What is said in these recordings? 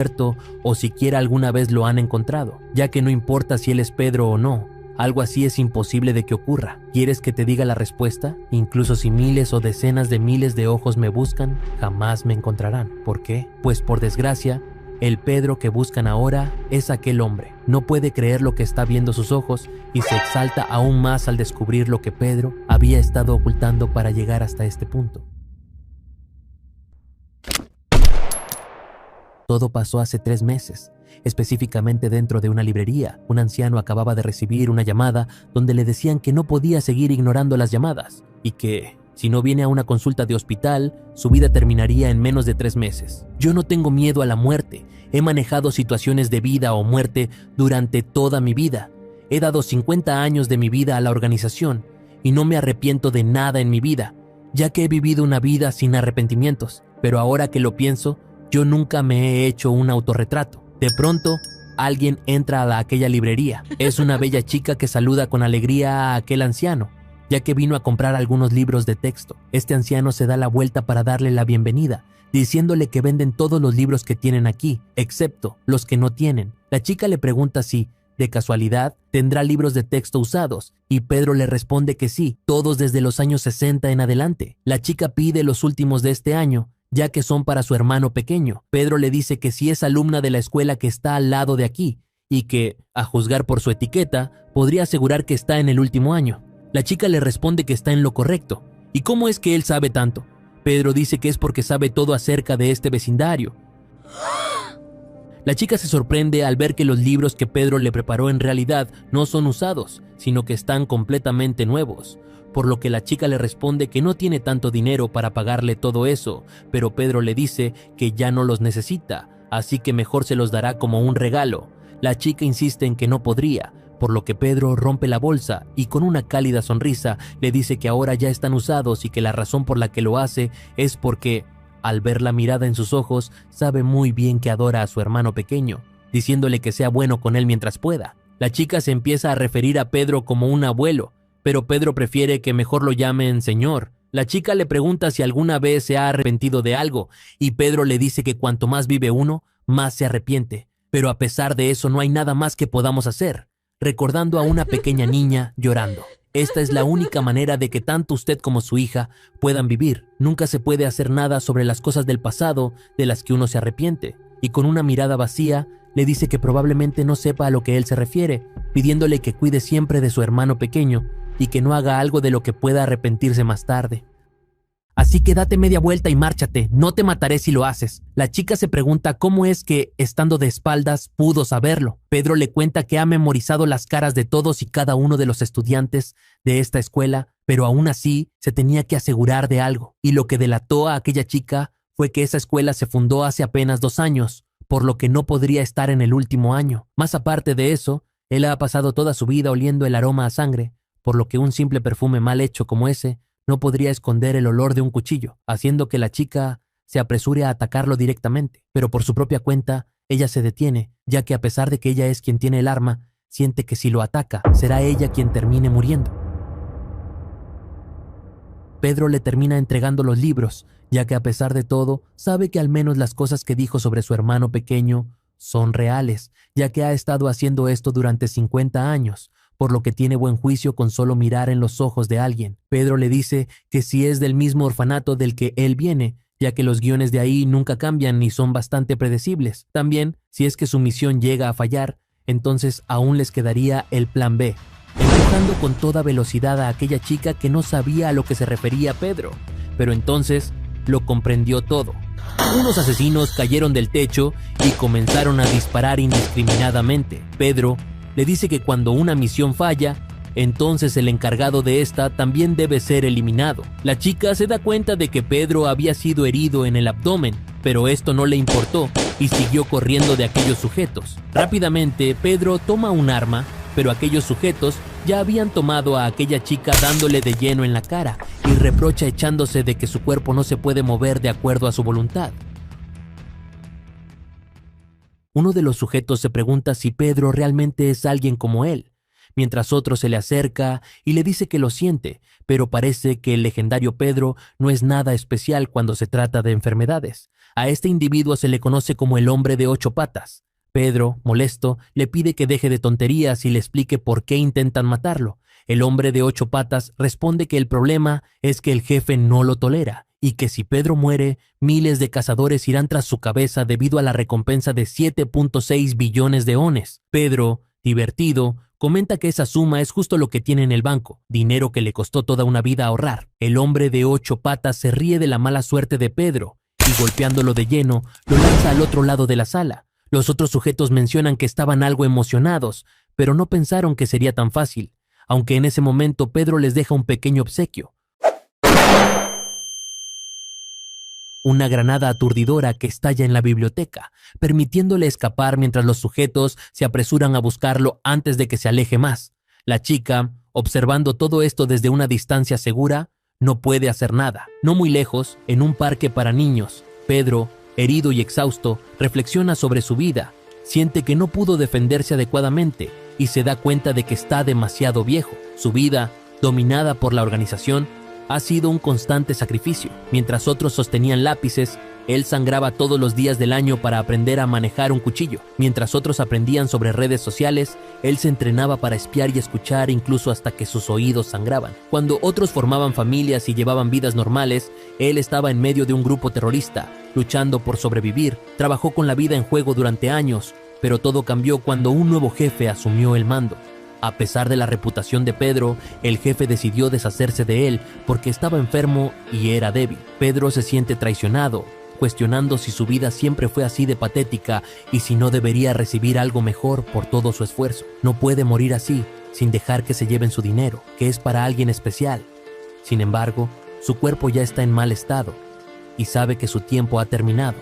muerto o siquiera alguna vez lo han encontrado, ya que no importa si él es Pedro o no, algo así es imposible de que ocurra. ¿Quieres que te diga la respuesta? Incluso si miles o decenas de miles de ojos me buscan, jamás me encontrarán. ¿Por qué? Pues por desgracia, el Pedro que buscan ahora es aquel hombre. No puede creer lo que está viendo sus ojos y se exalta aún más al descubrir lo que Pedro había estado ocultando para llegar hasta este punto. Todo pasó hace 3 meses, específicamente dentro de una librería. Un anciano acababa de recibir una llamada donde le decían que no podía seguir ignorando las llamadas y que, si no viene a una consulta de hospital, su vida terminaría en menos de 3 meses. Yo no tengo miedo a la muerte. He manejado situaciones de vida o muerte durante toda mi vida. He dado 50 años de mi vida a la organización y no me arrepiento de nada en mi vida, ya que he vivido una vida sin arrepentimientos. Pero ahora que lo pienso, yo nunca me he hecho un autorretrato. De pronto, alguien entra a aquella librería. Es una bella chica que saluda con alegría a aquel anciano, ya que vino a comprar algunos libros de texto. Este anciano se da la vuelta para darle la bienvenida, diciéndole que venden todos los libros que tienen aquí, excepto los que no tienen. La chica le pregunta si, de casualidad, tendrá libros de texto usados, y Pedro le responde que sí, todos desde los años 60 en adelante. La chica pide los últimos de este año, ya que son para su hermano pequeño. Pedro le dice que sí es alumna de la escuela que está al lado de aquí, y que, a juzgar por su etiqueta, podría asegurar que está en el último año. La chica le responde que está en lo correcto. ¿Y cómo es que él sabe tanto? Pedro dice que es porque sabe todo acerca de este vecindario. La chica se sorprende al ver que los libros que Pedro le preparó en realidad no son usados, sino que están completamente nuevos, por lo que la chica le responde que no tiene tanto dinero para pagarle todo eso, pero Pedro le dice que ya no los necesita, así que mejor se los dará como un regalo. La chica insiste en que no podría, por lo que Pedro rompe la bolsa y con una cálida sonrisa le dice que ahora ya están usados y que la razón por la que lo hace es porque, al ver la mirada en sus ojos, sabe muy bien que adora a su hermano pequeño, diciéndole que sea bueno con él mientras pueda. La chica se empieza a referir a Pedro como un abuelo, pero Pedro prefiere que mejor lo llamen señor. La chica le pregunta si alguna vez se ha arrepentido de algo, y Pedro le dice que cuanto más vive uno, más se arrepiente. Pero a pesar de eso no hay nada más que podamos hacer, recordando a una pequeña niña llorando. Esta es la única manera de que tanto usted como su hija puedan vivir. Nunca se puede hacer nada sobre las cosas del pasado de las que uno se arrepiente. Y con una mirada vacía, le dice que probablemente no sepa a lo que él se refiere, pidiéndole que cuide siempre de su hermano pequeño y que no haga algo de lo que pueda arrepentirse más tarde. Así que date media vuelta y márchate, no te mataré si lo haces. La chica se pregunta cómo es que, estando de espaldas, pudo saberlo. Pedro le cuenta que ha memorizado las caras de todos y cada uno de los estudiantes de esta escuela, pero aún así se tenía que asegurar de algo. Y lo que delató a aquella chica fue que esa escuela se fundó hace apenas 2 años, por lo que no podría estar en el último año. Más aparte de eso, él ha pasado toda su vida oliendo el aroma a sangre, por lo que un simple perfume mal hecho como ese no podría esconder el olor de un cuchillo, haciendo que la chica se apresure a atacarlo directamente. Pero por su propia cuenta, ella se detiene, ya que a pesar de que ella es quien tiene el arma, siente que si lo ataca, será ella quien termine muriendo. Pedro le termina entregando los libros, ya que a pesar de todo, sabe que al menos las cosas que dijo sobre su hermano pequeño son reales, ya que ha estado haciendo esto durante 50 años, por lo que tiene buen juicio con solo mirar en los ojos de alguien. Pedro le dice que si es del mismo orfanato del que él viene, ya que los guiones de ahí nunca cambian ni son bastante predecibles. También, si es que su misión llega a fallar, entonces aún les quedaría el plan B, empujando con toda velocidad a aquella chica que no sabía a lo que se refería Pedro, pero entonces lo comprendió todo. Unos asesinos cayeron del techo y comenzaron a disparar indiscriminadamente. Pedro le dice que cuando una misión falla, entonces el encargado de esta también debe ser eliminado. La chica se da cuenta de que Pedro había sido herido en el abdomen, pero esto no le importó y siguió corriendo de aquellos sujetos. Rápidamente, Pedro toma un arma, pero aquellos sujetos ya habían tomado a aquella chica dándole de lleno en la cara y reprocha echándose de que su cuerpo no se puede mover de acuerdo a su voluntad. Uno de los sujetos se pregunta si Pedro realmente es alguien como él, mientras otro se le acerca y le dice que lo siente, pero parece que el legendario Pedro no es nada especial cuando se trata de enfermedades, A este individuo se le conoce como el hombre de 8 patas. Pedro, molesto, le pide que deje de tonterías y le explique por qué intentan matarlo. El hombre de 8 patas responde que el problema es que el jefe no lo tolera y que si Pedro muere, miles de cazadores irán tras su cabeza debido a la recompensa de 7.6 billones de ones. Pedro, divertido, comenta que esa suma es justo lo que tiene en el banco, dinero que le costó toda una vida ahorrar. El hombre de 8 patas se ríe de la mala suerte de Pedro y golpeándolo de lleno, lo lanza al otro lado de la sala. Los otros sujetos mencionan que estaban algo emocionados, pero no pensaron que sería tan fácil, aunque en ese momento Pedro les deja un pequeño obsequio. Una granada aturdidora que estalla en la biblioteca, permitiéndole escapar mientras los sujetos se apresuran a buscarlo antes de que se aleje más. La chica, observando todo esto desde una distancia segura, no puede hacer nada. No muy lejos, en un parque para niños, Pedro, herido y exhausto, reflexiona sobre su vida, siente que no pudo defenderse adecuadamente y se da cuenta de que está demasiado viejo. Su vida, dominada por la organización, ha sido un constante sacrificio. Mientras otros sostenían lápices, él sangraba todos los días del año para aprender a manejar un cuchillo. Mientras otros aprendían sobre redes sociales, él se entrenaba para espiar y escuchar incluso hasta que sus oídos sangraban. Cuando otros formaban familias y llevaban vidas normales, él estaba en medio de un grupo terrorista, luchando por sobrevivir. Trabajó con la vida en juego durante años, pero todo cambió cuando un nuevo jefe asumió el mando. A pesar de la reputación de Pedro, el jefe decidió deshacerse de él porque estaba enfermo y era débil. Pedro se siente traicionado, cuestionando si su vida siempre fue así de patética y si no debería recibir algo mejor por todo su esfuerzo. No puede morir así, sin dejar que se lleven su dinero, que es para alguien especial. Sin embargo, su cuerpo ya está en mal estado y sabe que su tiempo ha terminado.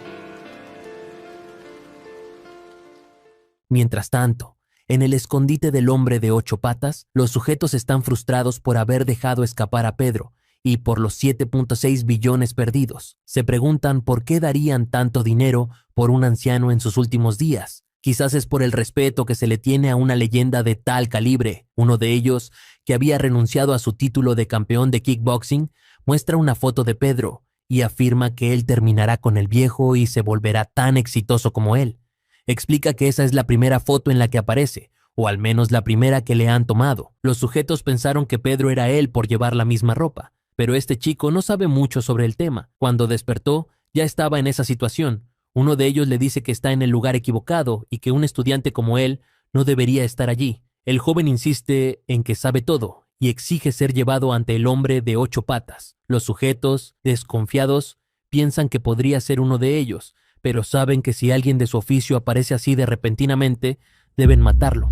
Mientras tanto, en el escondite del hombre de 8 patas, los sujetos están frustrados por haber dejado escapar a Pedro y por los 7.6 billones perdidos. Se preguntan por qué darían tanto dinero por un anciano en sus últimos días. Quizás es por el respeto que se le tiene a una leyenda de tal calibre. Uno de ellos, que había renunciado a su título de campeón de kickboxing, muestra una foto de Pedro y afirma que él terminará con el viejo y se volverá tan exitoso como él. Explica que esa es la primera foto en la que aparece, o al menos la primera que le han tomado. Los sujetos pensaron que Pedro era él por llevar la misma ropa, pero este chico no sabe mucho sobre el tema. Cuando despertó, ya estaba en esa situación. Uno de ellos le dice que está en el lugar equivocado y que un estudiante como él no debería estar allí. El joven insiste en que sabe todo y exige ser llevado ante el hombre de 8 patas. Los sujetos, desconfiados, piensan que podría ser uno de ellos, pero saben que si alguien de su oficio aparece así de repentinamente, deben matarlo.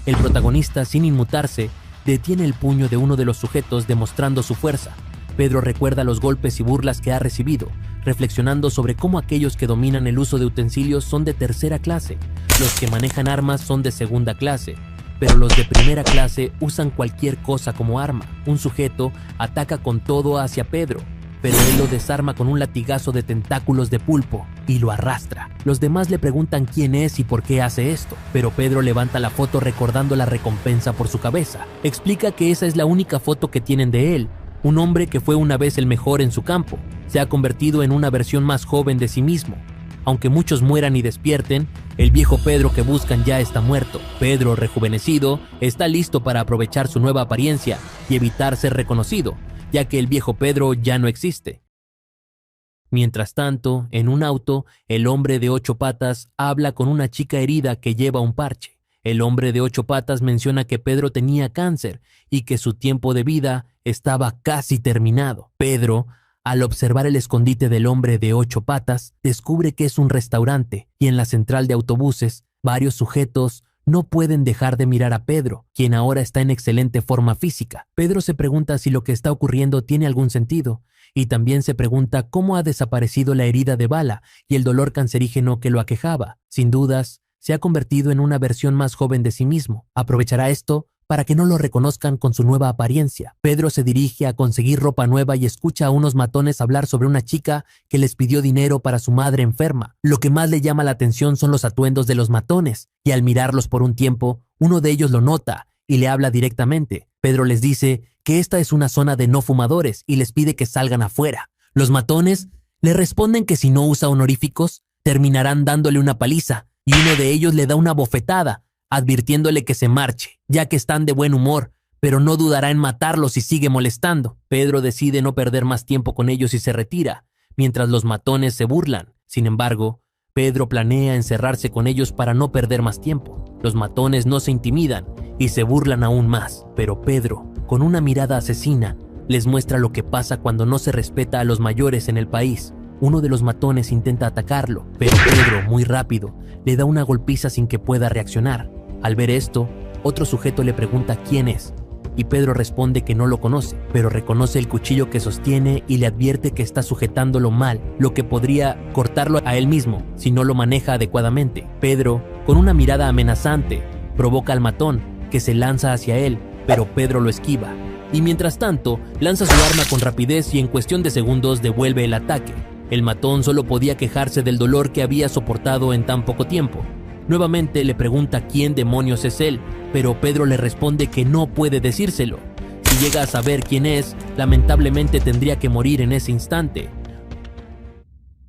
El protagonista, sin inmutarse, detiene el puño de uno de los sujetos demostrando su fuerza. Pedro recuerda los golpes y burlas que ha recibido, reflexionando sobre cómo aquellos que dominan el uso de utensilios son de tercera clase, los que manejan armas son de segunda clase, pero los de primera clase usan cualquier cosa como arma. Un sujeto ataca con todo hacia Pedro, pero él lo desarma con un latigazo de tentáculos de pulpo y lo arrastra. Los demás le preguntan quién es y por qué hace esto, pero Pedro levanta la foto recordando la recompensa por su cabeza. Explica que esa es la única foto que tienen de él, un hombre que fue una vez el mejor en su campo. Se ha convertido en una versión más joven de sí mismo. Aunque muchos mueran y despierten, el viejo Pedro que buscan ya está muerto. Pedro, rejuvenecido, está listo para aprovechar su nueva apariencia y evitar ser reconocido, ya que el viejo Pedro ya no existe. Mientras tanto, en un auto, el hombre de 8 patas habla con una chica herida que lleva un parche. El hombre de 8 patas menciona que Pedro tenía cáncer y que su tiempo de vida estaba casi terminado. Pedro, al observar el escondite del hombre de 8 patas, descubre que es un restaurante y en la central de autobuses, varios sujetos no pueden dejar de mirar a Pedro, quien ahora está en excelente forma física. Pedro se pregunta si lo que está ocurriendo tiene algún sentido, y también se pregunta cómo ha desaparecido la herida de bala y el dolor cancerígeno que lo aquejaba. Sin dudas, se ha convertido en una versión más joven de sí mismo. Aprovechará esto para que no lo reconozcan con su nueva apariencia. Pedro se dirige a conseguir ropa nueva y escucha a unos matones hablar sobre una chica que les pidió dinero para su madre enferma. Lo que más le llama la atención son los atuendos de los matones, y al mirarlos por un tiempo, uno de ellos lo nota y le habla directamente. Pedro les dice que esta es una zona de no fumadores y les pide que salgan afuera. Los matones Le responden que si no usa honoríficos, terminarán dándole una paliza, y uno de ellos le da una bofetada, advirtiéndole que se marche, ya que están de buen humor, pero no dudará en matarlo si sigue molestando. Pedro decide no perder más tiempo con ellos y se retira, mientras los matones se burlan. Sin embargo, Pedro planea encerrarse con ellos para no perder más tiempo. Los matones no se intimidan y se burlan aún más, pero Pedro, con una mirada asesina, les muestra lo que pasa cuando no se respeta a los mayores en el país. Uno de los matones intenta atacarlo, pero Pedro, muy rápido, le da una golpiza sin que pueda reaccionar. Al ver esto, otro sujeto le pregunta quién es, y Pedro responde que no lo conoce, pero reconoce el cuchillo que sostiene y le advierte que está sujetándolo mal, lo que podría cortarlo a él mismo si no lo maneja adecuadamente. Pedro, con una mirada amenazante, provoca al matón, que se lanza hacia él, pero Pedro lo esquiva. Y mientras tanto, lanza su arma con rapidez y en cuestión de segundos devuelve el ataque. El matón solo podía quejarse del dolor que había soportado en tan poco tiempo. Nuevamente le pregunta quién demonios es él, pero Pedro le responde que no puede decírselo. Si llega a saber quién es, lamentablemente tendría que morir en ese instante.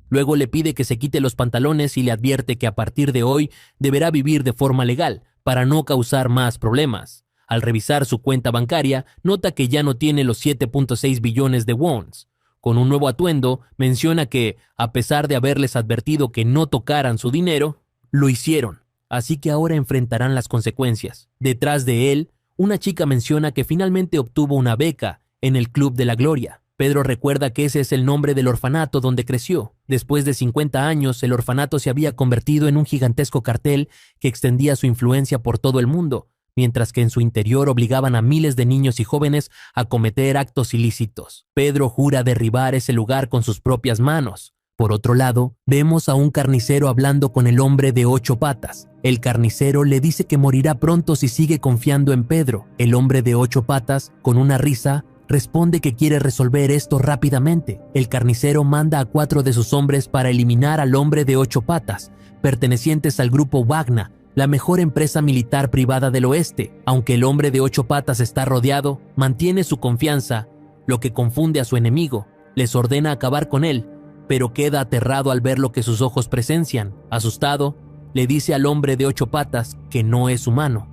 Luego le pide que se quite los pantalones y le advierte que a partir de hoy deberá vivir de forma legal para no causar más problemas. Al revisar su cuenta bancaria, nota que ya no tiene los 7.6 billones de wons. Con un nuevo atuendo, menciona que, a pesar de haberles advertido que no tocaran su dinero, lo hicieron, así que ahora enfrentarán las consecuencias. Detrás de él, una chica menciona que finalmente obtuvo una beca en el Club de la Gloria. Pedro recuerda que ese es el nombre del orfanato donde creció. Después de 50 años, el orfanato se había convertido en un gigantesco cartel que extendía su influencia por todo el mundo, mientras que en su interior obligaban a miles de niños y jóvenes a cometer actos ilícitos. Pedro jura derribar ese lugar con sus propias manos. Por otro lado, vemos a un carnicero hablando con el hombre de 8 patas. El carnicero le dice que morirá pronto si sigue confiando en Pedro. El hombre de 8 patas, con una risa, responde que quiere resolver esto rápidamente. El carnicero manda a 4 de sus hombres para eliminar al hombre de 8 patas, pertenecientes al grupo Wagner, la mejor empresa militar privada del oeste. Aunque el hombre de 8 patas está rodeado, mantiene su confianza, lo que confunde a su enemigo. Les ordena acabar con él, pero queda aterrado al ver lo que sus ojos presencian. Asustado, le dice al hombre de 8 patas que no es humano.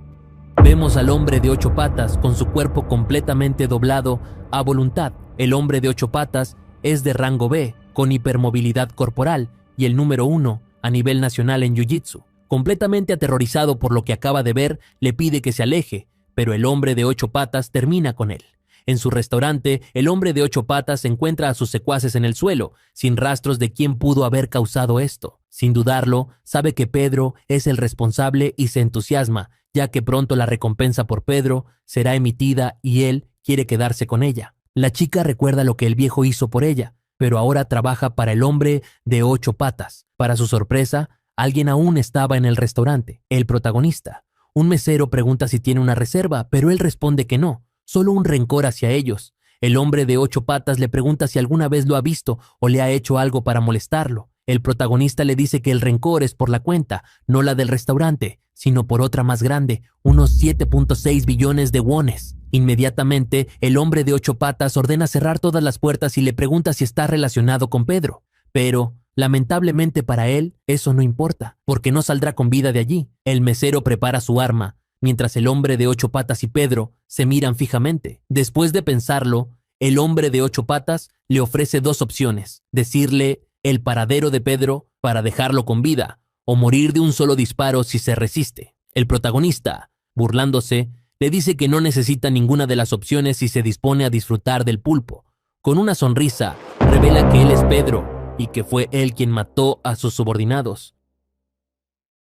Vemos al hombre de 8 patas con su cuerpo completamente doblado a voluntad. El hombre de 8 patas es de rango B, con hipermovilidad corporal y el número 1 a nivel nacional en Jiu-Jitsu. Completamente aterrorizado por lo que acaba de ver, le pide que se aleje, pero el hombre de 8 patas termina con él. En su restaurante, el hombre de 8 patas encuentra a sus secuaces en el suelo, sin rastros de quién pudo haber causado esto. Sin dudarlo, sabe que Pedro es el responsable y se entusiasma, ya que pronto la recompensa por Pedro será emitida y él quiere quedarse con ella. La chica recuerda lo que el viejo hizo por ella, pero ahora trabaja para el hombre de 8 patas. Para su sorpresa, alguien aún estaba en el restaurante, el protagonista. Un mesero pregunta si tiene una reserva, pero él responde que no. Solo un rencor hacia ellos. El hombre de 8 patas le pregunta si alguna vez lo ha visto o le ha hecho algo para molestarlo. El protagonista le dice que el rencor es por la cuenta, no la del restaurante, sino por otra más grande, unos 7.6 billones de wones. Inmediatamente, el hombre de 8 patas ordena cerrar todas las puertas y le pregunta si está relacionado con Pedro. Pero, lamentablemente para él, eso no importa, porque no saldrá con vida de allí. El mesero prepara su arma, mientras el hombre de 8 patas y Pedro se miran fijamente. Después de pensarlo, el hombre de 8 patas le ofrece 2 opciones: decirle el paradero de Pedro para dejarlo con vida, o morir de un solo disparo si se resiste. El protagonista, burlándose, le dice que no necesita ninguna de las opciones y se dispone a disfrutar del pulpo. Con una sonrisa, revela que él es Pedro y que fue él quien mató a sus subordinados.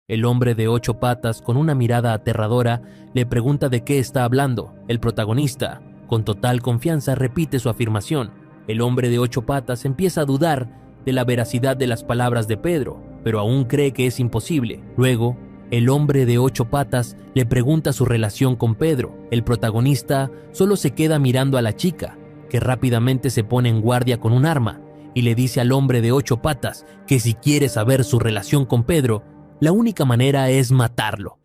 El hombre de 8 patas, con una mirada aterradora, le pregunta de qué está hablando. El protagonista, con total confianza, repite su afirmación. El hombre de 8 patas empieza a dudar de la veracidad de las palabras de Pedro, pero aún cree que es imposible. Luego, el hombre de 8 patas le pregunta su relación con Pedro. El protagonista solo se queda mirando a la chica, que rápidamente se pone en guardia con un arma, y le dice al hombre de 8 patas que si quiere saber su relación con Pedro, la única manera es matarlo.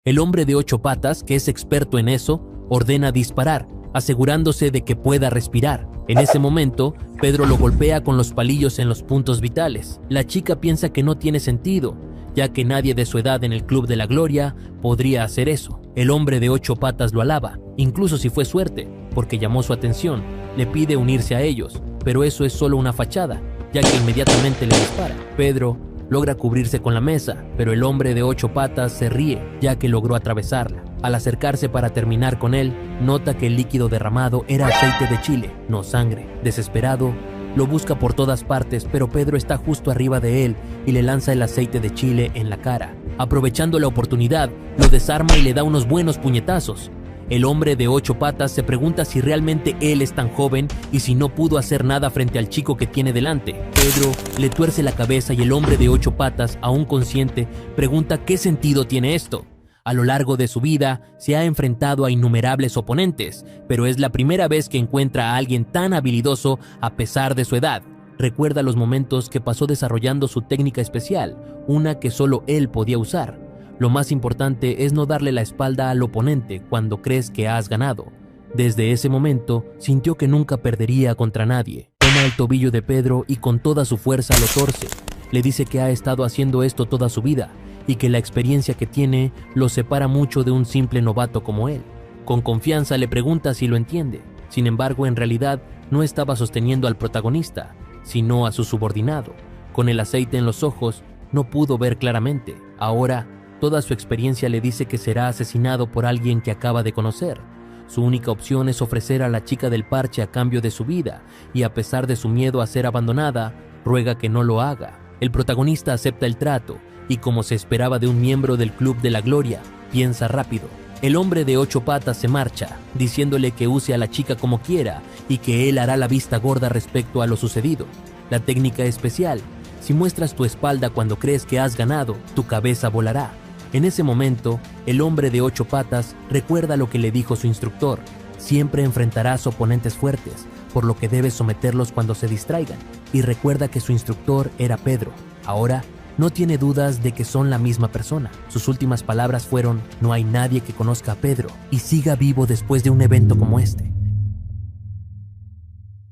El hombre de 8 patas, que es experto en eso, ordena disparar, asegurándose de que pueda respirar. En ese momento, Pedro lo golpea con los palillos en los puntos vitales. La chica piensa que no tiene sentido, ya que nadie de su edad en el Club de la Gloria podría hacer eso. El hombre de 8 patas lo alaba, incluso si fue suerte, porque llamó su atención. Le pide unirse a ellos, pero eso es solo una fachada, ya que inmediatamente le dispara. Pedro logra cubrirse con la mesa, pero el hombre de 8 patas se ríe, ya que logró atravesarla. Al acercarse para terminar con él, nota que el líquido derramado era aceite de chile, no sangre. Desesperado, lo busca por todas partes, pero Pedro está justo arriba de él y le lanza el aceite de chile en la cara. Aprovechando la oportunidad, lo desarma y le da unos buenos puñetazos. El hombre de 8 patas se pregunta si realmente él es tan joven y si no pudo hacer nada frente al chico que tiene delante. Pedro le tuerce la cabeza y el hombre de 8 patas, aún consciente, pregunta qué sentido tiene esto. A lo largo de su vida se ha enfrentado a innumerables oponentes, pero es la primera vez que encuentra a alguien tan habilidoso a pesar de su edad. Recuerda los momentos que pasó desarrollando su técnica especial, una que solo él podía usar. Lo más importante es no darle la espalda al oponente cuando crees que has ganado. Desde ese momento, sintió que nunca perdería contra nadie. Toma el tobillo de Pedro y con toda su fuerza lo torce. Le dice que ha estado haciendo esto toda su vida y que la experiencia que tiene lo separa mucho de un simple novato como él. Con confianza le pregunta si lo entiende. Sin embargo, en realidad no estaba sosteniendo al protagonista, sino a su subordinado. Con el aceite en los ojos, no pudo ver claramente. Ahora, toda su experiencia le dice que será asesinado por alguien que acaba de conocer. Su única opción es ofrecer a la chica del parche a cambio de su vida, y a pesar de su miedo a ser abandonada, ruega que no lo haga. El protagonista acepta el trato, y como se esperaba de un miembro del Club de la Gloria, piensa rápido. El hombre de 8 patas se marcha, diciéndole que use a la chica como quiera y que él hará la vista gorda respecto a lo sucedido. La técnica especial: si muestras tu espalda cuando crees que has ganado, tu cabeza volará. En ese momento, el hombre de 8 patas recuerda lo que le dijo su instructor: siempre enfrentarás oponentes fuertes, por lo que debes someterlos cuando se distraigan. Y recuerda que su instructor era Pedro. Ahora, no tiene dudas de que son la misma persona. Sus últimas palabras fueron: no hay nadie que conozca a Pedro y siga vivo después de un evento como este.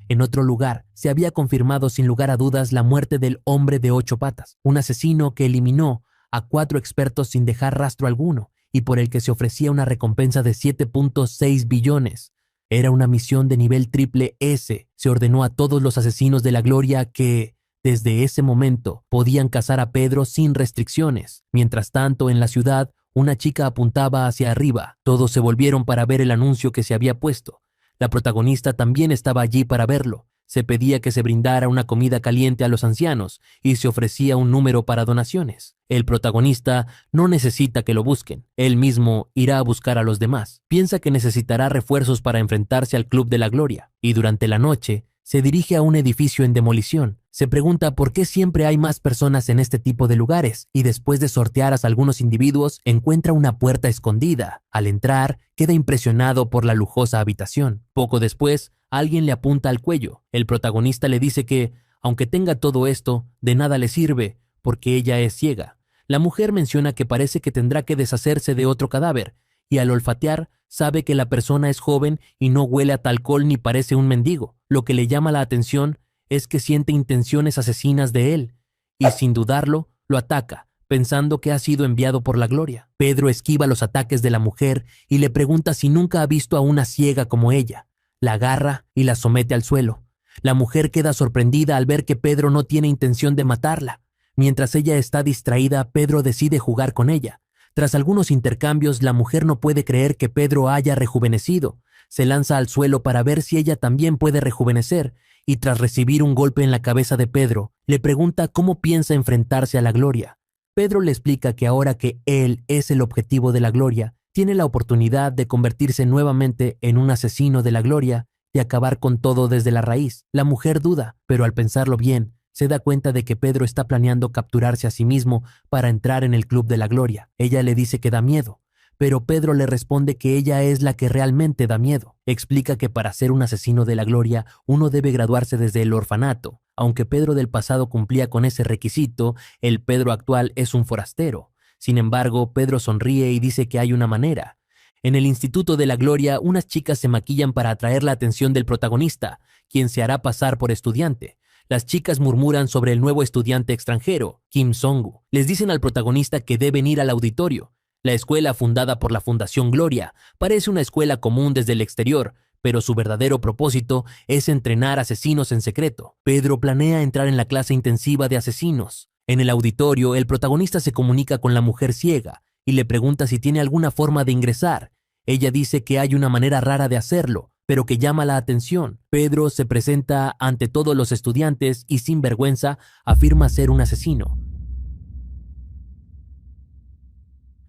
En otro lugar, se había confirmado sin lugar a dudas la muerte del hombre de 8 patas, un asesino que eliminó a 4 expertos sin dejar rastro alguno y por el que se ofrecía una recompensa de 7.6 billones. Era una misión de nivel triple S. Se ordenó a todos los asesinos de la Gloria que, desde ese momento, podían cazar a Pedro sin restricciones. Mientras tanto, en la ciudad, una chica apuntaba hacia arriba. Todos se volvieron para ver el anuncio que se había puesto. La protagonista también estaba allí para verlo. Se pedía que se brindara una comida caliente a los ancianos y se ofrecía un número para donaciones. El protagonista no necesita que lo busquen. Él mismo irá a buscar a los demás. Piensa que necesitará refuerzos para enfrentarse al Club de la Gloria. Y durante la noche, se dirige a un edificio en demolición. Se pregunta por qué siempre hay más personas en este tipo de lugares y después de sortear a algunos individuos, encuentra una puerta escondida. Al entrar, queda impresionado por la lujosa habitación. Poco después, alguien le apunta al cuello. El protagonista le dice que, aunque tenga todo esto, de nada le sirve, porque ella es ciega. La mujer menciona que parece que tendrá que deshacerse de otro cadáver, y al olfatear, sabe que la persona es joven y no huele a alcohol ni parece un mendigo. Lo que le llama la atención es que siente intenciones asesinas de él, y sin dudarlo, lo ataca, pensando que ha sido enviado por la Gloria. Pedro esquiva los ataques de la mujer y le pregunta si nunca ha visto a una ciega como ella. La agarra y la somete al suelo. La mujer queda sorprendida al ver que Pedro no tiene intención de matarla. Mientras ella está distraída, Pedro decide jugar con ella. Tras algunos intercambios, la mujer no puede creer que Pedro haya rejuvenecido. Se lanza al suelo para ver si ella también puede rejuvenecer, y tras recibir un golpe en la cabeza de Pedro, le pregunta cómo piensa enfrentarse a la Gloria. Pedro le explica que ahora que él es el objetivo de la Gloria, tiene la oportunidad de convertirse nuevamente en un asesino de la Gloria y acabar con todo desde la raíz. La mujer duda, pero al pensarlo bien, se da cuenta de que Pedro está planeando capturarse a sí mismo para entrar en el Club de la Gloria. Ella le dice que da miedo, pero Pedro le responde que ella es la que realmente da miedo. Explica que para ser un asesino de la Gloria, uno debe graduarse desde el orfanato. Aunque Pedro del pasado cumplía con ese requisito, el Pedro actual es un forastero. Sin embargo, Pedro sonríe y dice que hay una manera. En el Instituto de la Gloria, unas chicas se maquillan para atraer la atención del protagonista, quien se hará pasar por estudiante. Las chicas murmuran sobre el nuevo estudiante extranjero, Kim Song-gu. Les dicen al protagonista que deben ir al auditorio. La escuela, fundada por la Fundación Gloria, parece una escuela común desde el exterior, pero su verdadero propósito es entrenar asesinos en secreto. Pedro planea entrar en la clase intensiva de asesinos. En el auditorio, el protagonista se comunica con la mujer ciega y le pregunta si tiene alguna forma de ingresar. Ella dice que hay una manera rara de hacerlo, pero que llama la atención. Pedro se presenta ante todos los estudiantes y sin vergüenza afirma ser un asesino.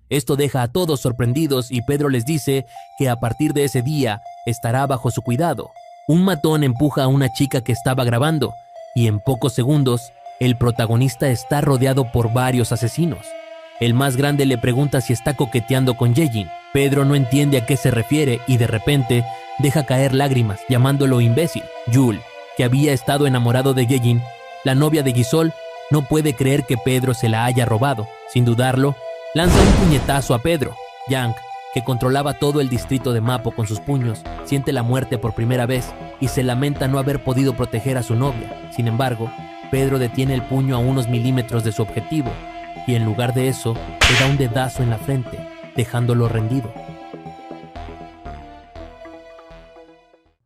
Esto deja a todos sorprendidos y Pedro les dice que a partir de ese día estará bajo su cuidado. Un matón empuja a una chica que estaba grabando y en pocos segundos el protagonista está rodeado por varios asesinos. El más grande le pregunta si está coqueteando con Ye-jin. Pedro no entiende a qué se refiere y de repente deja caer lágrimas, llamándolo imbécil. Yul, que había estado enamorado de Ye-jin, la novia de Gisol, no puede creer que Pedro se la haya robado. Sin dudarlo, lanza un puñetazo a Pedro. Yang, que controlaba todo el distrito de Mapo con sus puños, siente la muerte por primera vez y se lamenta no haber podido proteger a su novia. Sin embargo, Pedro detiene el puño a unos milímetros de su objetivo y en lugar de eso, le da un dedazo en la frente, dejándolo rendido.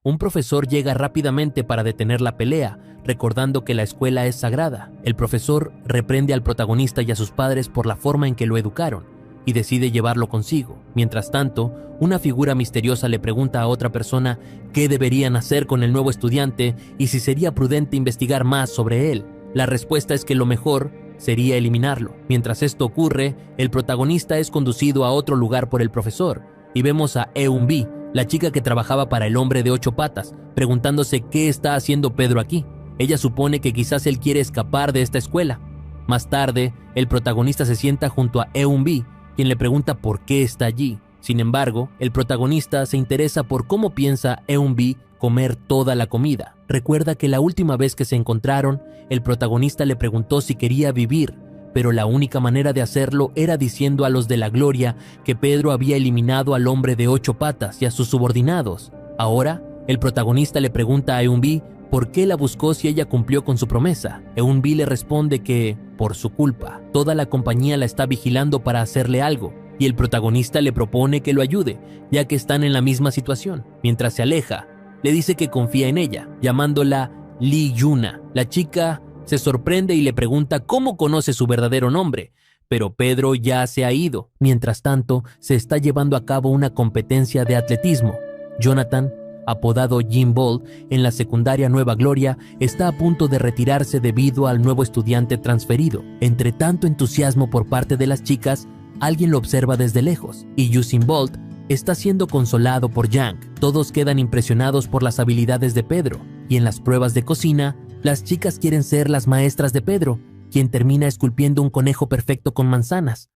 Un profesor llega rápidamente para detener la pelea, recordando que la escuela es sagrada. El profesor reprende al protagonista y a sus padres por la forma en que lo educaron y decide llevarlo consigo. Mientras tanto, una figura misteriosa le pregunta a otra persona qué deberían hacer con el nuevo estudiante y si sería prudente investigar más sobre él. La respuesta es que lo mejor sería eliminarlo. Mientras esto ocurre, el protagonista es conducido a otro lugar por el profesor y vemos a Eun-bi, la chica que trabajaba para el hombre de 8 patas, preguntándose qué está haciendo Pedro aquí. Ella supone que quizás él quiere escapar de esta escuela. Más tarde, el protagonista se sienta junto a Eun-bi, quien le pregunta por qué está allí. Sin embargo, el protagonista se interesa por cómo piensa Eun-bi comer toda la comida. Recuerda que la última vez que se encontraron, el protagonista le preguntó si quería vivir, pero la única manera de hacerlo era diciendo a los de la Gloria que Pedro había eliminado al hombre de 8 patas y a sus subordinados. Ahora, el protagonista le pregunta a Eun-bi por qué la buscó si ella cumplió con su promesa. Eun-bi le responde que, por su culpa, toda la compañía la está vigilando para hacerle algo, y el protagonista le propone que lo ayude, ya que están en la misma situación. Mientras se aleja, le dice que confía en ella, llamándola Lee Yuna. La chica se sorprende y le pregunta cómo conoce su verdadero nombre, pero Pedro ya se ha ido. Mientras tanto, se está llevando a cabo una competencia de atletismo. Jonathan, apodado Jim Bolt, en la secundaria Nueva Gloria, está a punto de retirarse debido al nuevo estudiante transferido. Entre tanto entusiasmo por parte de las chicas, alguien lo observa desde lejos, y Usain Bolt está siendo consolado por Yang. Todos quedan impresionados por las habilidades de Pedro, y en las pruebas de cocina, las chicas quieren ser las maestras de Pedro, quien termina esculpiendo un conejo perfecto con manzanas.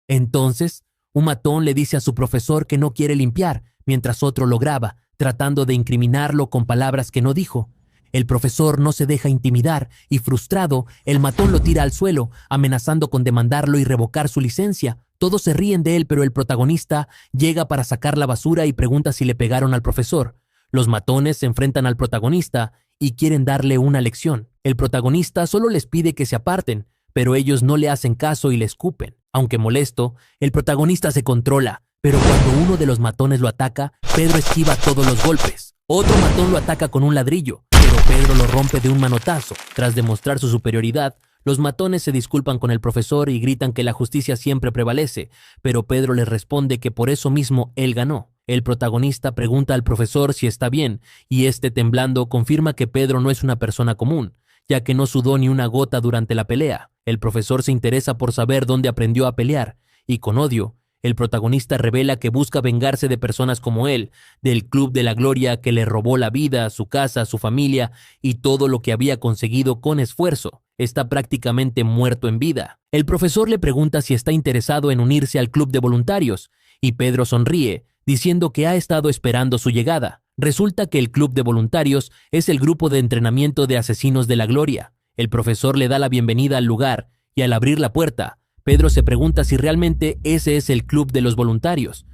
Entonces, un matón le dice a su profesor que no quiere limpiar, mientras otro lo graba, tratando de incriminarlo con palabras que no dijo. El profesor no se deja intimidar y, frustrado, el matón lo tira al suelo, amenazando con demandarlo y revocar su licencia. Todos se ríen de él, pero el protagonista llega para sacar la basura y pregunta si le pegaron al profesor. Los matones se enfrentan al protagonista y quieren darle una lección. El protagonista solo les pide que se aparten, pero ellos no le hacen caso y le escupen. Aunque molesto, el protagonista se controla, pero cuando uno de los matones lo ataca, Pedro esquiva todos los golpes. Otro matón lo ataca con un ladrillo, pero Pedro lo rompe de un manotazo. Tras demostrar su superioridad, los matones se disculpan con el profesor y gritan que la justicia siempre prevalece, pero Pedro les responde que por eso mismo él ganó. El protagonista pregunta al profesor si está bien, y este, temblando, confirma que Pedro no es una persona común, ya que no sudó ni una gota durante la pelea. El profesor se interesa por saber dónde aprendió a pelear, y con odio, el protagonista revela que busca vengarse de personas como él, del Club de la Gloria que le robó la vida, su casa, su familia y todo lo que había conseguido con esfuerzo. Está prácticamente muerto en vida. El profesor le pregunta si está interesado en unirse al club de voluntarios, y Pedro sonríe, diciendo que ha estado esperando su llegada. Resulta que el club de voluntarios es el grupo de entrenamiento de asesinos de la Gloria. El profesor le da la bienvenida al lugar, y al abrir la puerta, Pedro se pregunta si realmente ese es el club de los voluntarios.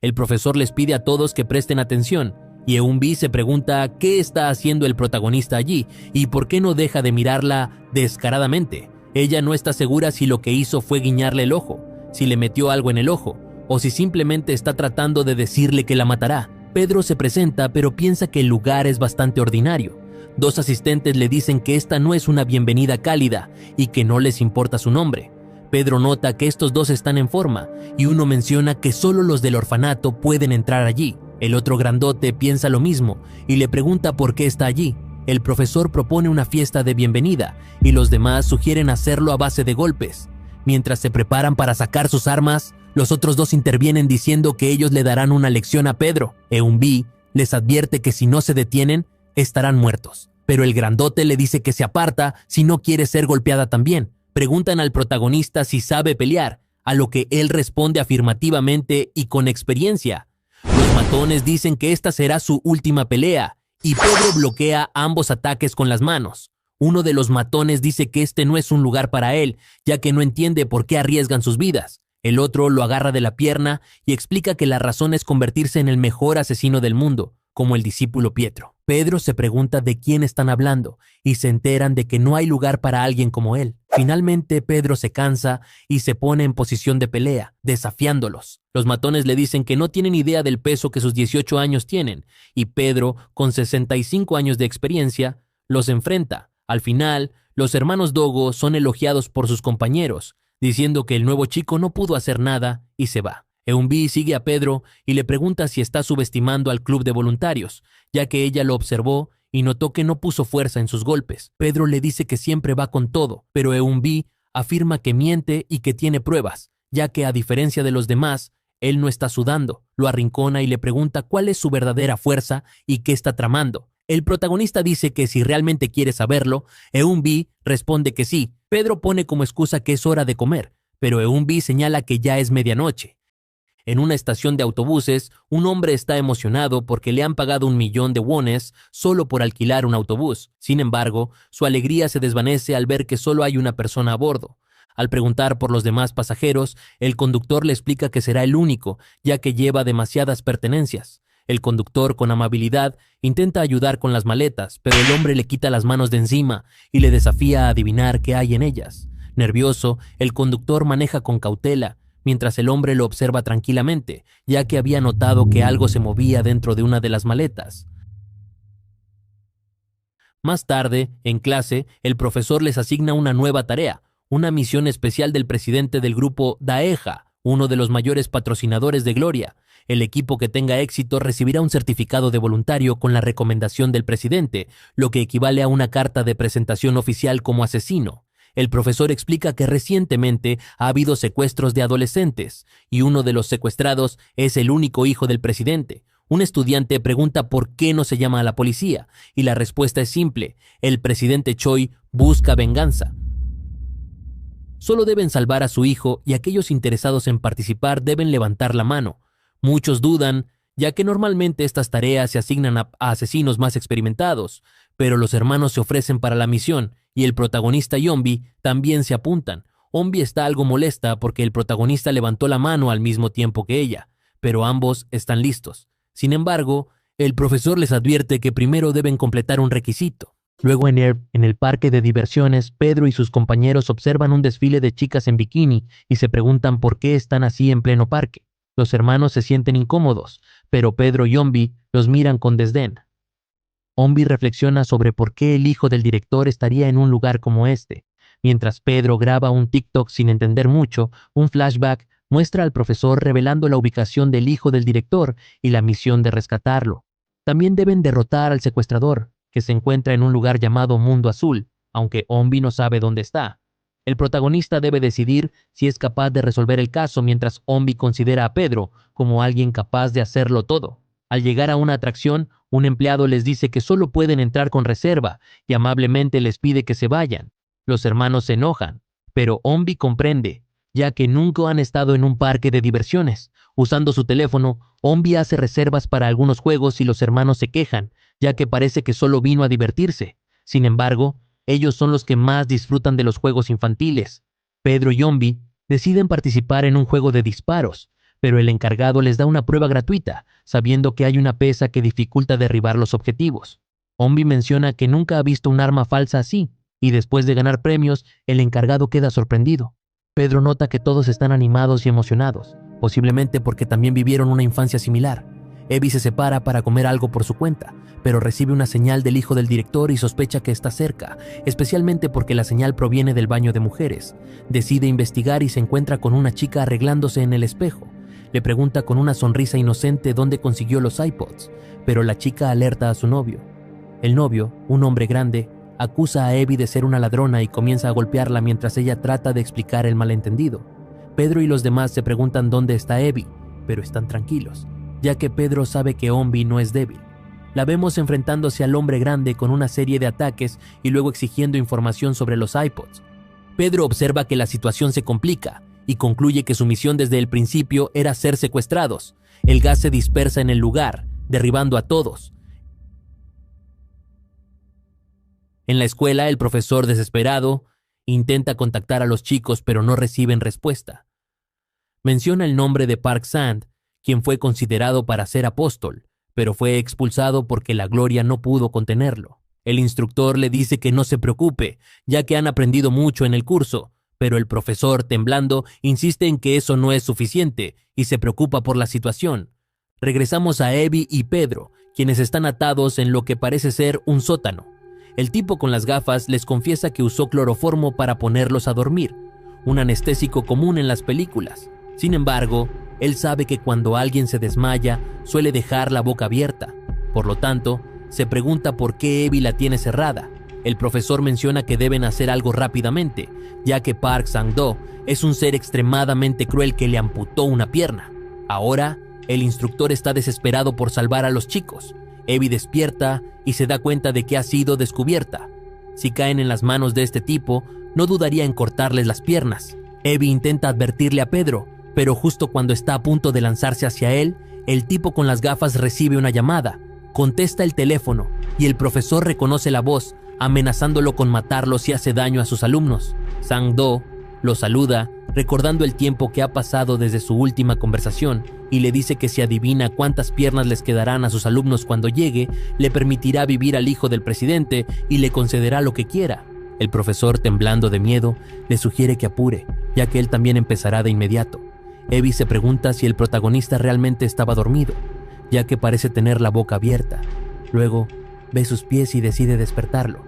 El profesor les pide a todos que presten atención, y Eunbi se pregunta qué está haciendo el protagonista allí y por qué no deja de mirarla descaradamente. Ella no está segura si lo que hizo fue guiñarle el ojo, si le metió algo en el ojo, o si simplemente está tratando de decirle que la matará. Pedro se presenta, pero piensa que el lugar es bastante ordinario. Dos asistentes le dicen que esta no es una bienvenida cálida y que no les importa su nombre. Pedro nota que estos dos están en forma y uno menciona que solo los del orfanato pueden entrar allí. El otro grandote piensa lo mismo y le pregunta por qué está allí. El profesor propone una fiesta de bienvenida y los demás sugieren hacerlo a base de golpes. Mientras se preparan para sacar sus armas, los otros dos intervienen diciendo que ellos le darán una lección a Pedro. Eunbi les advierte que si no se detienen, estarán muertos. Pero el grandote le dice que se aparta si no quiere ser golpeada también. Preguntan al protagonista si sabe pelear, a lo que él responde afirmativamente y con experiencia. Los matones dicen que esta será su última pelea, y Pedro bloquea ambos ataques con las manos. Uno de los matones dice que este no es un lugar para él, ya que no entiende por qué arriesgan sus vidas. El otro lo agarra de la pierna y explica que la razón es convertirse en el mejor asesino del mundo, como el discípulo Pietro. Pedro se pregunta de quién están hablando y se enteran de que no hay lugar para alguien como él. Finalmente Pedro se cansa y se pone en posición de pelea, desafiándolos. Los matones le dicen que no tienen idea del peso que sus 18 años tienen y Pedro, con 65 años de experiencia, los enfrenta. Al final, los hermanos Dogo son elogiados por sus compañeros, diciendo que el nuevo chico no pudo hacer nada y se va. Eunbi sigue a Pedro y le pregunta si está subestimando al club de voluntarios, ya que ella lo observó y notó que no puso fuerza en sus golpes. Pedro le dice que siempre va con todo, pero Eunbi afirma que miente y que tiene pruebas, ya que a diferencia de los demás, él no está sudando. Lo arrincona y le pregunta cuál es su verdadera fuerza y qué está tramando. El protagonista dice que si realmente quiere saberlo, Eunbi responde que sí. Pedro pone como excusa que es hora de comer, pero Eunbi señala que ya es medianoche. En una estación de autobuses, un hombre está emocionado porque le han pagado 1.000.000 de wones solo por alquilar un autobús. Sin embargo, su alegría se desvanece al ver que solo hay una persona a bordo. Al preguntar por los demás pasajeros, el conductor le explica que será el único, ya que lleva demasiadas pertenencias. El conductor, con amabilidad, intenta ayudar con las maletas, pero el hombre le quita las manos de encima y le desafía a adivinar qué hay en ellas. Nervioso, el conductor maneja con cautela, mientras el hombre lo observa tranquilamente, ya que había notado que algo se movía dentro de una de las maletas. Más tarde, en clase, el profesor les asigna una nueva tarea, una misión especial del presidente del grupo Daeja, uno de los mayores patrocinadores de Gloria. El equipo que tenga éxito recibirá un certificado de voluntario con la recomendación del presidente, lo que equivale a una carta de presentación oficial como asesino. El profesor explica que recientemente ha habido secuestros de adolescentes y uno de los secuestrados es el único hijo del presidente. Un estudiante pregunta por qué no se llama a la policía y la respuesta es simple: el presidente Choi busca venganza. Solo deben salvar a su hijo y aquellos interesados en participar deben levantar la mano. Muchos dudan, ya que normalmente estas tareas se asignan a asesinos más experimentados, pero los hermanos se ofrecen para la misión y el protagonista y Eunbi también se apuntan. Eunbi está algo molesta porque el protagonista levantó la mano al mismo tiempo que ella, pero ambos están listos. Sin embargo, el profesor les advierte que primero deben completar un requisito. Luego en el parque de diversiones, Pedro y sus compañeros observan un desfile de chicas en bikini y se preguntan por qué están así en pleno parque. Los hermanos se sienten incómodos, pero Pedro y Eunbi los miran con desdén. Eunbi reflexiona sobre por qué el hijo del director estaría en un lugar como este. Mientras Pedro graba un TikTok sin entender mucho, un flashback muestra al profesor revelando la ubicación del hijo del director y la misión de rescatarlo. También deben derrotar al secuestrador, que se encuentra en un lugar llamado Mundo Azul, aunque Eunbi no sabe dónde está. El protagonista debe decidir si es capaz de resolver el caso mientras Eunbi considera a Pedro como alguien capaz de hacerlo todo. Al llegar a una atracción, un empleado les dice que solo pueden entrar con reserva y amablemente les pide que se vayan. Los hermanos se enojan, pero Eunbi comprende, ya que nunca han estado en un parque de diversiones. Usando su teléfono, Eunbi hace reservas para algunos juegos y los hermanos se quejan, ya que parece que solo vino a divertirse. Sin embargo, Ellos son los que más disfrutan de los juegos infantiles. Pedro y Ombi deciden participar en un juego de disparos, pero el encargado les da una prueba gratuita, sabiendo que hay una pesa que dificulta derribar los objetivos. Ombi menciona que nunca ha visto un arma falsa así, y después de ganar premios, el encargado queda sorprendido. Pedro nota que todos están animados y emocionados, posiblemente porque también vivieron una infancia similar. Abby se separa para comer algo por su cuenta, pero recibe una señal del hijo del director y sospecha que está cerca, especialmente porque la señal proviene del baño de mujeres. Decide investigar y se encuentra con una chica arreglándose en el espejo. Le pregunta con una sonrisa inocente dónde consiguió los iPods, pero la chica alerta a su novio. El novio, un hombre grande, acusa a Abby de ser una ladrona y comienza a golpearla mientras ella trata de explicar el malentendido. Pedro y los demás se preguntan dónde está Abby, pero están tranquilos, ya que Pedro sabe que Ombi no es débil. La vemos enfrentándose al hombre grande con una serie de ataques y luego exigiendo información sobre los iPods. Pedro observa que la situación se complica y concluye que su misión desde el principio era ser secuestrados. El gas se dispersa en el lugar, derribando a todos. En la escuela, el profesor, desesperado, intenta contactar a los chicos, pero no reciben respuesta. Menciona el nombre de Park Sand, quien fue considerado para ser apóstol, pero fue expulsado porque la gloria no pudo contenerlo. El instructor le dice que no se preocupe, ya que han aprendido mucho en el curso, pero el profesor, temblando, insiste en que eso no es suficiente y se preocupa por la situación. Regresamos a Abby y Pedro, quienes están atados en lo que parece ser un sótano. El tipo con las gafas les confiesa que usó cloroformo para ponerlos a dormir, un anestésico común en las películas. Sin embargo, él sabe que cuando alguien se desmaya, suele dejar la boca abierta. Por lo tanto, se pregunta por qué Abby la tiene cerrada. El profesor menciona que deben hacer algo rápidamente, ya que Park Sang-do es un ser extremadamente cruel que le amputó una pierna. Ahora, el instructor está desesperado por salvar a los chicos. Abby despierta y se da cuenta de que ha sido descubierta. Si caen en las manos de este tipo, no dudaría en cortarles las piernas. Abby intenta advertirle a Pedro, pero justo cuando está a punto de lanzarse hacia él, el tipo con las gafas recibe una llamada. Contesta el teléfono y el profesor reconoce la voz, amenazándolo con matarlo si hace daño a sus alumnos. Sang-do lo saluda, recordando el tiempo que ha pasado desde su última conversación, y le dice que si adivina cuántas piernas les quedarán a sus alumnos cuando llegue, le permitirá vivir al hijo del presidente y le concederá lo que quiera. El profesor, temblando de miedo, le sugiere que apure, ya que él también empezará de inmediato. Abby se pregunta si el protagonista realmente estaba dormido, ya que parece tener la boca abierta. Luego, ve sus pies y decide despertarlo,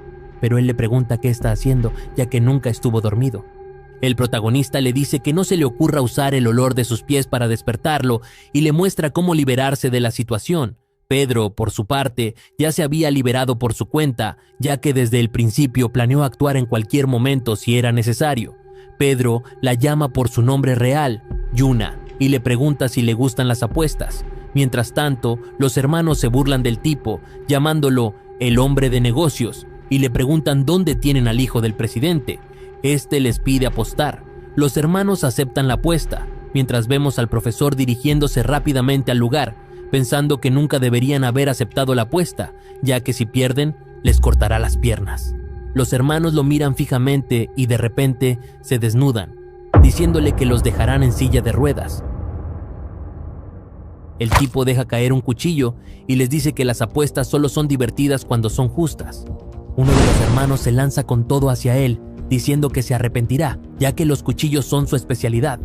pero él le pregunta qué está haciendo, ya que nunca estuvo dormido. El protagonista le dice que no se le ocurra usar el olor de sus pies para despertarlo y le muestra cómo liberarse de la situación. Pedro, por su parte, ya se había liberado por su cuenta, ya que desde el principio planeó actuar en cualquier momento si era necesario. Pedro la llama por su nombre real, Yuna, y le pregunta si le gustan las apuestas. Mientras tanto, los hermanos se burlan del tipo, llamándolo el hombre de negocios, y le preguntan dónde tienen al hijo del presidente. Este les pide apostar. Los hermanos aceptan la apuesta, mientras vemos al profesor dirigiéndose rápidamente al lugar, pensando que nunca deberían haber aceptado la apuesta, ya que si pierden, les cortará las piernas. Los hermanos lo miran fijamente y de repente se desnudan, diciéndole que los dejarán en silla de ruedas. El tipo deja caer un cuchillo y les dice que las apuestas solo son divertidas cuando son justas. Uno de los hermanos se lanza con todo hacia él, diciendo que se arrepentirá, ya que los cuchillos son su especialidad.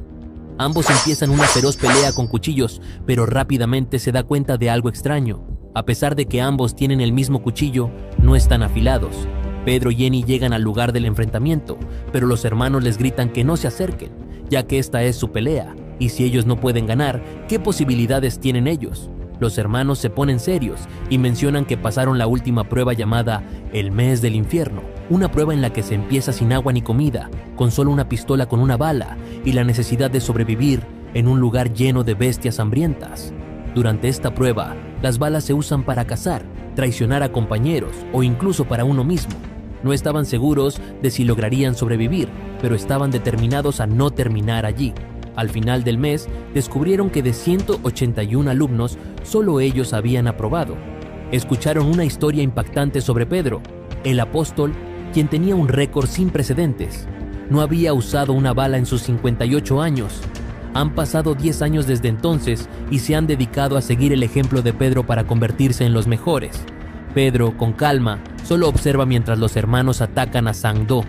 Ambos empiezan una feroz pelea con cuchillos, pero rápidamente se da cuenta de algo extraño. A pesar de que ambos tienen el mismo cuchillo, no están afilados. Pedro y Jenny llegan al lugar del enfrentamiento, pero los hermanos les gritan que no se acerquen, ya que esta es su pelea, y si ellos no pueden ganar, ¿qué posibilidades tienen ellos? Los hermanos se ponen serios y mencionan que pasaron la última prueba llamada el mes del infierno, una prueba en la que se empieza sin agua ni comida, con solo una pistola con una bala y la necesidad de sobrevivir en un lugar lleno de bestias hambrientas. Durante esta prueba, las balas se usan para cazar, traicionar a compañeros o incluso para uno mismo. No estaban seguros de si lograrían sobrevivir, pero estaban determinados a no terminar allí. Al final del mes, descubrieron que de 181 alumnos, solo ellos habían aprobado. Escucharon una historia impactante sobre Pedro, el apóstol quien tenía un récord sin precedentes. No había usado una bala en sus 58 años. Han pasado 10 años desde entonces y se han dedicado a seguir el ejemplo de Pedro para convertirse en los mejores. Pedro, con calma, solo observa mientras los hermanos atacan a Sang-do.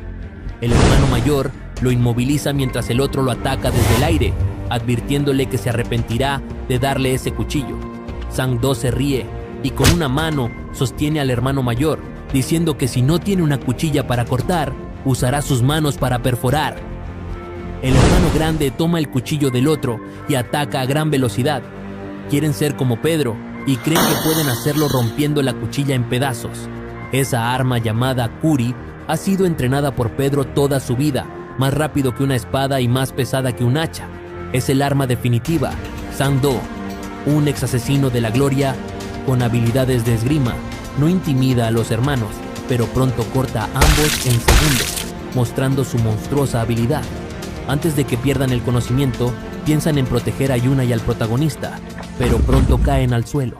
El hermano mayor lo inmoviliza mientras el otro lo ataca desde el aire, advirtiéndole que se arrepentirá de darle ese cuchillo. Sang-do se ríe y con una mano sostiene al hermano mayor, diciendo que si no tiene una cuchilla para cortar, usará sus manos para perforar. El hermano grande toma el cuchillo del otro y ataca a gran velocidad. Quieren ser como Pedro y creen que pueden hacerlo rompiendo la cuchilla en pedazos. Esa arma llamada Kuri ha sido entrenada por Pedro toda su vida, más rápido que una espada y más pesada que un hacha. Es el arma definitiva. Sang-do, un ex asesino de la gloria con habilidades de esgrima, no intimida a los hermanos, pero pronto corta a ambos en segundos, mostrando su monstruosa habilidad. Antes de que pierdan el conocimiento, piensan en proteger a Yuna y al protagonista, pero pronto caen al suelo.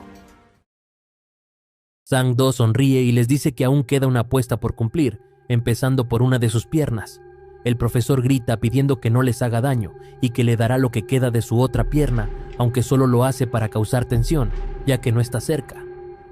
Sang-do sonríe y les dice que aún queda una apuesta por cumplir, empezando por una de sus piernas. El profesor grita pidiendo que no les haga daño y que le dará lo que queda de su otra pierna, aunque solo lo hace para causar tensión, ya que no está cerca.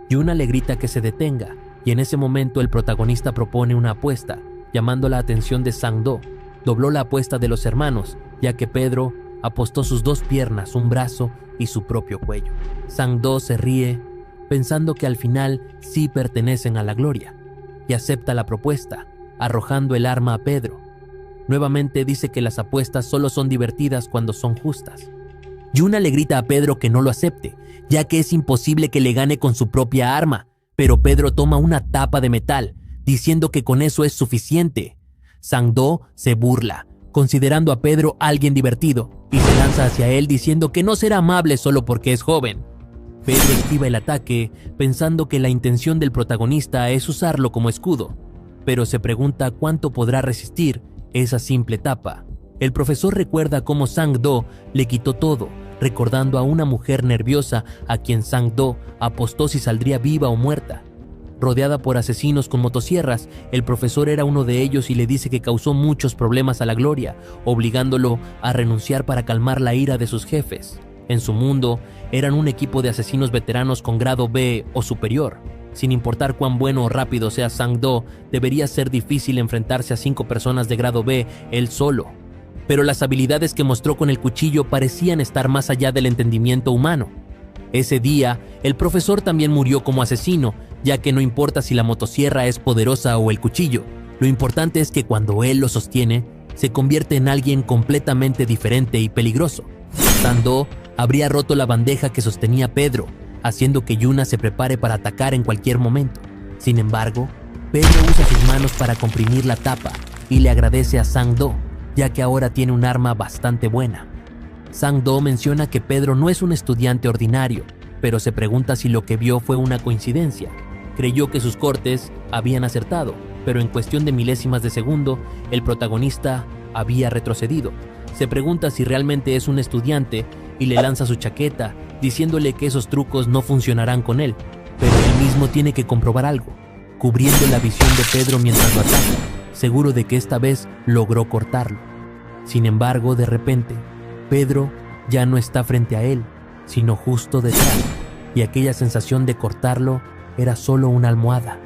Yuna le grita que se detenga, y en ese momento el protagonista propone una apuesta, llamando la atención de Sang-do. Dobló la apuesta de los hermanos, ya que Pedro apostó sus dos piernas, un brazo y su propio cuello. Sang-do se ríe, pensando que al final sí pertenecen a la gloria, y acepta la propuesta, arrojando el arma a Pedro. Nuevamente dice que las apuestas solo son divertidas cuando son justas. Yuna le grita a Pedro que no lo acepte, ya que es imposible que le gane con su propia arma, pero Pedro toma una tapa de metal, diciendo que con eso es suficiente. Sang-do se burla, considerando a Pedro alguien divertido, y se lanza hacia él diciendo que no será amable solo porque es joven. Pedro esquiva el ataque, pensando que la intención del protagonista es usarlo como escudo, pero se pregunta cuánto podrá resistir esa simple tapa. El profesor recuerda cómo Sang-do le quitó todo, recordando a una mujer nerviosa a quien Sang-do apostó si saldría viva o muerta. Rodeada por asesinos con motosierras, el profesor era uno de ellos y le dice que causó muchos problemas a la gloria, obligándolo a renunciar para calmar la ira de sus jefes. En su mundo, eran un equipo de asesinos veteranos con grado B o superior. Sin importar cuán bueno o rápido sea Sang-do, debería ser difícil enfrentarse a 5 personas de grado B él solo. Pero las habilidades que mostró con el cuchillo parecían estar más allá del entendimiento humano. Ese día, el profesor también murió como asesino, ya que no importa si la motosierra es poderosa o el cuchillo, lo importante es que cuando él lo sostiene, se convierte en alguien completamente diferente y peligroso. Sang-do habría roto la bandeja que sostenía Pedro, haciendo que Yuna se prepare para atacar en cualquier momento. Sin embargo, Pedro usa sus manos para comprimir la tapa y le agradece a Sang-do, ya que ahora tiene un arma bastante buena. Sang-do menciona que Pedro no es un estudiante ordinario, pero se pregunta si lo que vio fue una coincidencia. Creyó que sus cortes habían acertado, pero en cuestión de milésimas de segundo, el protagonista había retrocedido. Se pregunta si realmente es un estudiante y le lanza su chaqueta, diciéndole que esos trucos no funcionarán con él, pero él mismo tiene que comprobar algo, cubriendo la visión de Pedro mientras lo ataca, seguro de que esta vez logró cortarlo. Sin embargo, de repente, Pedro ya no está frente a él, sino justo detrás, y aquella sensación de cortarlo era solo una almohada.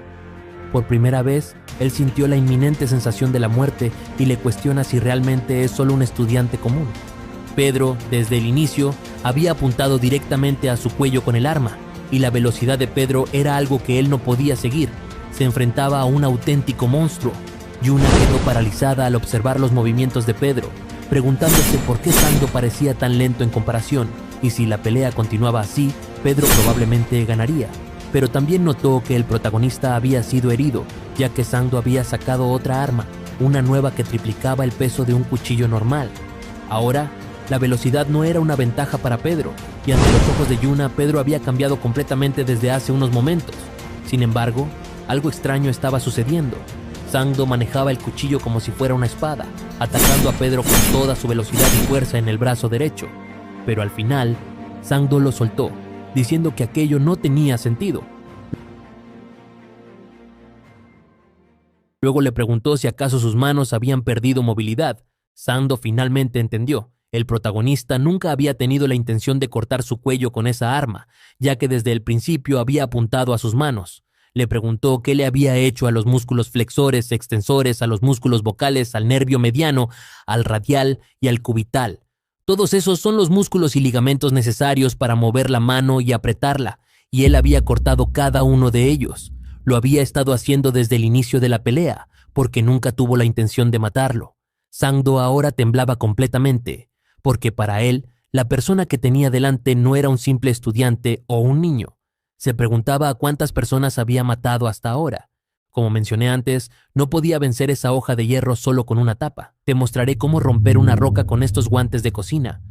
Por primera vez, él sintió la inminente sensación de la muerte y le cuestiona si realmente es solo un estudiante común. Pedro, desde el inicio, había apuntado directamente a su cuello con el arma, y la velocidad de Pedro era algo que él no podía seguir. Se enfrentaba a un auténtico monstruo. Yuna quedó paralizada al observar los movimientos de Pedro, preguntándose por qué Sang-do parecía tan lento en comparación, y si la pelea continuaba así, Pedro probablemente ganaría. Pero también notó que el protagonista había sido herido, ya que Sang-do había sacado otra arma, una nueva que triplicaba el peso de un cuchillo normal. Ahora, la velocidad no era una ventaja para Pedro, y ante los ojos de Yuna, Pedro había cambiado completamente desde hace unos momentos. Sin embargo, algo extraño estaba sucediendo. Sang-do manejaba el cuchillo como si fuera una espada, atacando a Pedro con toda su velocidad y fuerza en el brazo derecho. Pero al final, Sang-do lo soltó, diciendo que aquello no tenía sentido. Luego le preguntó si acaso sus manos habían perdido movilidad. Sangdo finalmente entendió. El protagonista nunca había tenido la intención de cortar su cuello con esa arma, ya que desde el principio había apuntado a sus manos. Le preguntó qué le había hecho a los músculos flexores, extensores, a los músculos vocales, al nervio mediano, al radial y al cubital. Todos esos son los músculos y ligamentos necesarios para mover la mano y apretarla, y él había cortado cada uno de ellos. Lo había estado haciendo desde el inicio de la pelea, porque nunca tuvo la intención de matarlo. Sangdo ahora temblaba completamente, porque para él, la persona que tenía delante no era un simple estudiante o un niño. Se preguntaba a cuántas personas había matado hasta ahora. Como mencioné antes, no podía vencer esa hoja de hierro solo con una tapa. Te mostraré cómo romper una roca con estos guantes de cocina.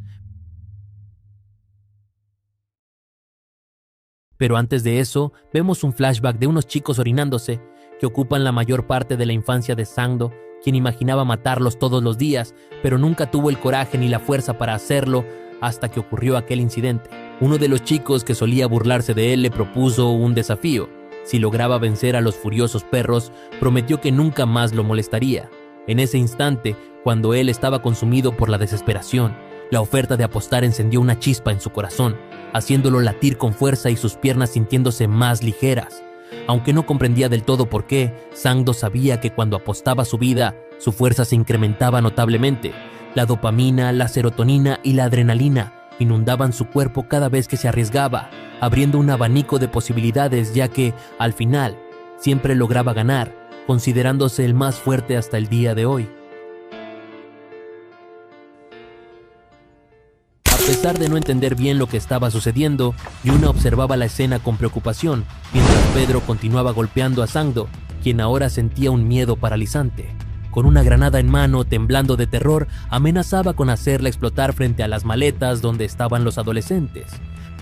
Pero antes de eso, vemos un flashback de unos chicos orinándose que ocupan la mayor parte de la infancia de Sangdo, quien imaginaba matarlos todos los días, pero nunca tuvo el coraje ni la fuerza para hacerlo hasta que ocurrió aquel incidente. Uno de los chicos que solía burlarse de él le propuso un desafío. Si lograba vencer a los furiosos perros, prometió que nunca más lo molestaría. En ese instante, cuando él estaba consumido por la desesperación, la oferta de apostar encendió una chispa en su corazón, haciéndolo latir con fuerza y sus piernas sintiéndose más ligeras. Aunque no comprendía del todo por qué, Sangdo sabía que cuando apostaba su vida, su fuerza se incrementaba notablemente. La dopamina, la serotonina y la adrenalina inundaban su cuerpo cada vez que se arriesgaba, abriendo un abanico de posibilidades, ya que, al final, siempre lograba ganar, considerándose el más fuerte hasta el día de hoy. A pesar de no entender bien lo que estaba sucediendo, Yuna observaba la escena con preocupación, mientras Pedro continuaba golpeando a Sangdo, quien ahora sentía un miedo paralizante. Con una granada en mano, temblando de terror, amenazaba con hacerla explotar frente a las maletas donde estaban los adolescentes.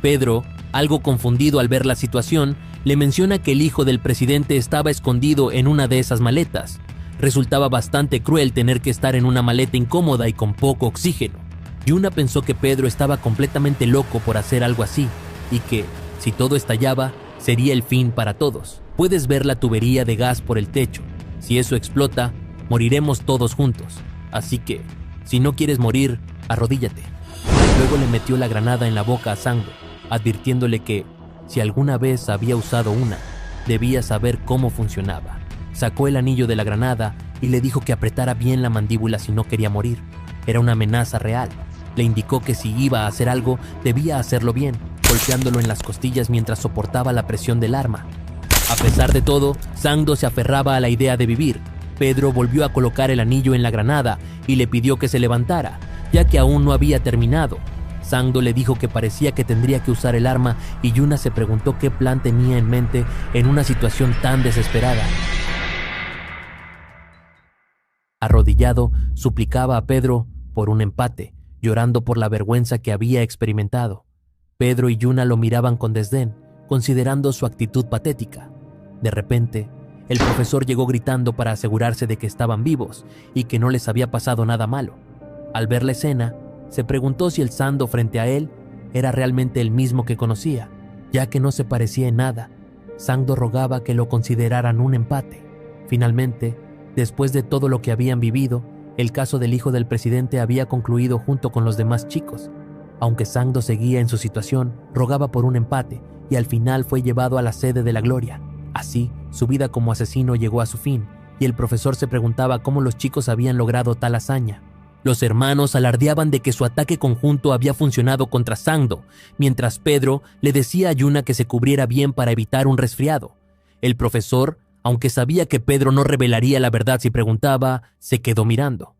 Pedro, algo confundido al ver la situación, le menciona que el hijo del presidente estaba escondido en una de esas maletas. Resultaba bastante cruel tener que estar en una maleta incómoda y con poco oxígeno. Yuna pensó que Pedro estaba completamente loco por hacer algo así, y que, si todo estallaba, sería el fin para todos. Puedes ver la tubería de gas por el techo. Si eso explota, moriremos todos juntos. Así que, si no quieres morir, arrodíllate. Luego le metió la granada en la boca a Sangdo, advirtiéndole que, si alguna vez había usado una, debía saber cómo funcionaba. Sacó el anillo de la granada y le dijo que apretara bien la mandíbula si no quería morir. Era una amenaza real. Le indicó que si iba a hacer algo, debía hacerlo bien, golpeándolo en las costillas mientras soportaba la presión del arma. A pesar de todo, Sangdo se aferraba a la idea de vivir. Pedro volvió a colocar el anillo en la granada y le pidió que se levantara, ya que aún no había terminado. Sangdo le dijo que parecía que tendría que usar el arma y Yuna se preguntó qué plan tenía en mente en una situación tan desesperada. Arrodillado, suplicaba a Pedro por un empate, llorando por la vergüenza que había experimentado. Pedro y Yuna lo miraban con desdén, considerando su actitud patética. De repente, el profesor llegó gritando para asegurarse de que estaban vivos y que no les había pasado nada malo. Al ver la escena, se preguntó si el Sangdo frente a él era realmente el mismo que conocía, ya que no se parecía en nada. Sangdo rogaba que lo consideraran un empate. Finalmente, después de todo lo que habían vivido, el caso del hijo del presidente había concluido junto con los demás chicos. Aunque Sangdo seguía en su situación, rogaba por un empate y al final fue llevado a la sede de la gloria. Así, su vida como asesino llegó a su fin, y el profesor se preguntaba cómo los chicos habían logrado tal hazaña. Los hermanos alardeaban de que su ataque conjunto había funcionado contra Sangdo, mientras Pedro le decía a Yuna que se cubriera bien para evitar un resfriado. El profesor, aunque sabía que Pedro no revelaría la verdad si preguntaba, se quedó mirando.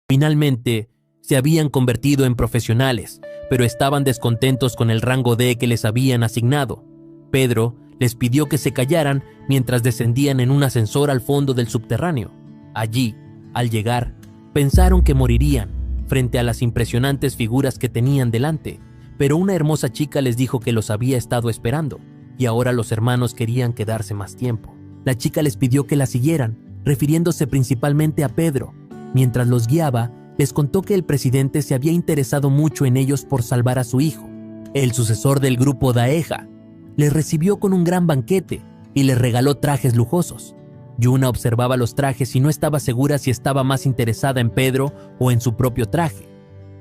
Finalmente, se habían convertido en profesionales, pero estaban descontentos con el rango D que les habían asignado. Pedro les pidió que se callaran mientras descendían en un ascensor al fondo del subterráneo. Allí, al llegar, pensaron que morirían frente a las impresionantes figuras que tenían delante, pero una hermosa chica les dijo que los había estado esperando, y ahora los hermanos querían quedarse más tiempo. La chica les pidió que la siguieran, refiriéndose principalmente a Pedro. Mientras los guiaba, les contó que el presidente se había interesado mucho en ellos por salvar a su hijo. El sucesor del grupo Daeja les recibió con un gran banquete, y les regaló trajes lujosos. Yuna observaba los trajes y no estaba segura si estaba más interesada en Pedro o en su propio traje.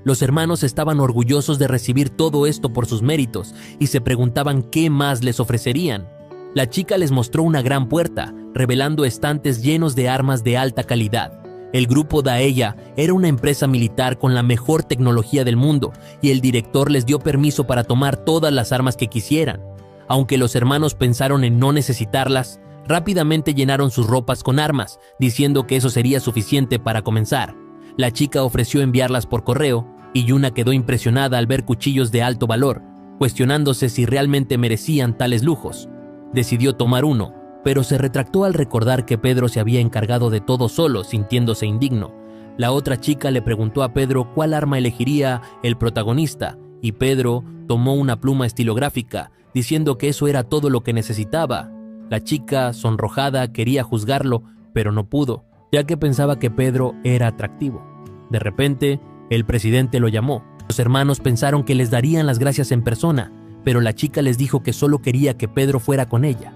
Los hermanos estaban orgullosos de recibir todo esto por sus méritos y se preguntaban qué más les ofrecerían. La chica les mostró una gran puerta, revelando estantes llenos de armas de alta calidad. El grupo Daella era una empresa militar con la mejor tecnología del mundo y el director les dio permiso para tomar todas las armas que quisieran. Aunque los hermanos pensaron en no necesitarlas, rápidamente llenaron sus ropas con armas, diciendo que eso sería suficiente para comenzar. La chica ofreció enviarlas por correo y Yuna quedó impresionada al ver cuchillos de alto valor, cuestionándose si realmente merecían tales lujos. Decidió tomar uno, pero se retractó al recordar que Pedro se había encargado de todo solo, sintiéndose indigno. La otra chica le preguntó a Pedro cuál arma elegiría el protagonista, y Pedro tomó una pluma estilográfica, diciendo que eso era todo lo que necesitaba. La chica, sonrojada, quería juzgarlo, pero no pudo, ya que pensaba que Pedro era atractivo. De repente, el presidente lo llamó. Los hermanos pensaron que les darían las gracias en persona, pero la chica les dijo que solo quería que Pedro fuera con ella.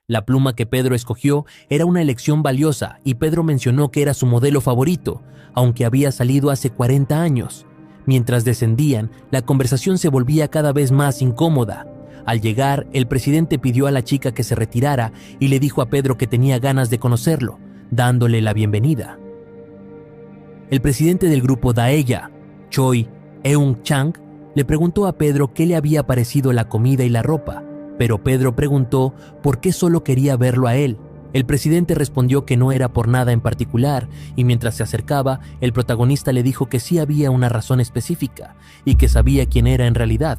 La pluma que Pedro escogió era una elección valiosa y Pedro mencionó que era su modelo favorito, aunque había salido hace 40 años. Mientras descendían, la conversación se volvía cada vez más incómoda. Al llegar, el presidente pidió a la chica que se retirara y le dijo a Pedro que tenía ganas de conocerlo, dándole la bienvenida. El presidente del grupo Daella, Choi Eun-chang, le preguntó a Pedro qué le había parecido la comida y la ropa, pero Pedro preguntó por qué solo quería verlo a él. El presidente respondió que no era por nada en particular, y mientras se acercaba, el protagonista le dijo que sí había una razón específica y que sabía quién era en realidad.